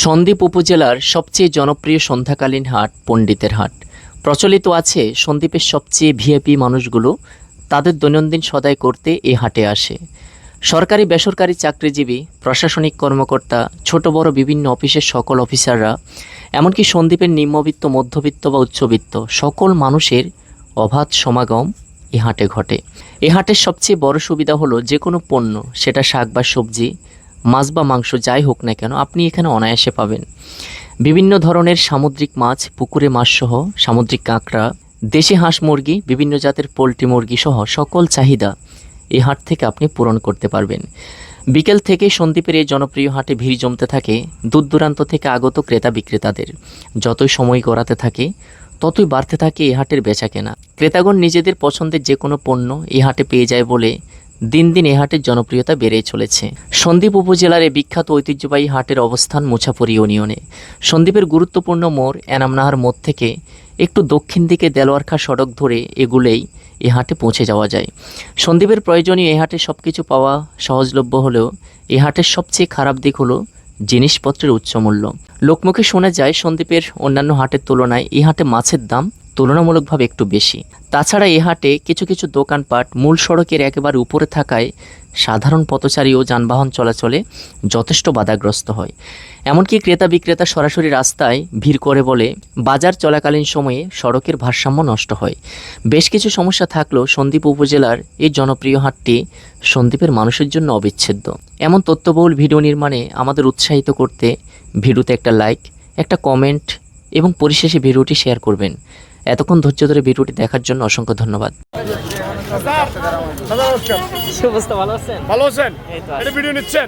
সন্দ্বীপ উপজেলার সবচেয়ে জনপ্রিয় সন্ধ্যাকালীন হাট পণ্ডিতের হাট। প্রচলিত আছে সন্দ্বীপের সবচেয়ে ভিআইপি মানুষগুলো তাদের দৈনন্দিন সদাই করতে এই হাটে আসে। সরকারি বেসরকারি চাকরিজীবী, প্রশাসনিক কর্মকর্তা, ছোট বড় বিভিন্ন অফিসের সকল অফিসাররা, এমনকি সন্দ্বীপের নিম্নবিত্ত, মধ্যবিত্ত বা উচ্চবিত্ত সকল মানুষের অবাধ সমাগম এই হাটে ঘটে। এই হাটের সবচেয়ে বড় সুবিধা হলো যে কোনো পণ্য, সেটা শাক বা সবজি, মাছ বা মাংস যাই হোক না কেন, আপনি এখানে অনায়াসে পাবেন। বিভিন্ন ধরনের সামুদ্রিক মাছ, পুকুরে মাছসহ সামুদ্রিক কাঁকড়া, দেশি হাঁস মুরগি, বিভিন্ন জাতের পোলট্রি মুরগি সহ সকল চাহিদা এই হাট থেকে আপনি পূরণ করতে পারবেন। বিকেল থেকে সন্দ্বীপের এই জনপ্রিয় হাটে ভিড় জমতে থাকে দূর দূরান্ত থেকে আগত ক্রেতা বিক্রেতাদের। যতই সময় গড়াতে থাকে ততই বাড়তে থাকে এই হাটের বেচাকেনা। ক্রেতাগণ নিজেদের পছন্দের যে কোনো পণ্য এই হাটে পেয়ে যায় বলে দিন দিন এই হাটের জনপ্রিয়তা বেড়েই চলেছে। সন্দ্বীপ উপজেলার এই বিখ্যাত ঐতিহ্যবাহী হাটের অবস্থান মুছাপুরি ইউনিয়নে। সন্দ্বীপের গুরুত্বপূর্ণ মোড় এনামনাহার মোড় থেকে একটু দক্ষিণ দিকে দেলোয়ারখা সড়ক ধরে এগুলেই এই হাটে পৌঁছে যাওয়া যায়। সন্দ্বীপের প্রয়োজনীয় এই হাটে সব কিছু পাওয়া সহজলভ্য হলেও এই হাটের সবচেয়ে খারাপ দিক হলো জিনিসপত্রের উচ্চমূল্য। লোকমুখে শোনা যায় সন্দ্বীপের অন্যান্য হাটের তুলনায় এই হাটে মাছের দাম তুলনামূলকভাবে একটু বেশি। তাছাড়া এই হাটে কিছু কিছু দোকানপাট মূল সড়কের একেবারে উপরে থাকায় সাধারণ পথচারী ও যানবাহন চলাচলে যথেষ্ট বাধাগ্রস্ত হয়। এমনকি ক্রেতা বিক্রেতা সরাসরি রাস্তায় ভিড় করে বলে বাজার চলাকালীন সময়ে সড়কের ভারসাম্য নষ্ট হয়। বেশ কিছু সমস্যা থাকলেও সন্দ্বীপ উপজেলার এই জনপ্রিয় হাটটি সন্দ্বীপের মানুষের জন্য অবিচ্ছেদ্য। এমন তথ্যবহুল ভিডিও নির্মাণে আমাদের উৎসাহিত করতে ভিডিওতে একটা লাইক, একটা কমেন্ট এবং পরিশেষে ভিডিওটি শেয়ার করবেন। এতক্ষণ ধৈর্য ধরে ভিডিওটি দেখার জন্য অসংখ্য ধন্যবাদ। ভালো আছেন? ভালো আছেন? এটা ভিডিও নিচ্ছেন?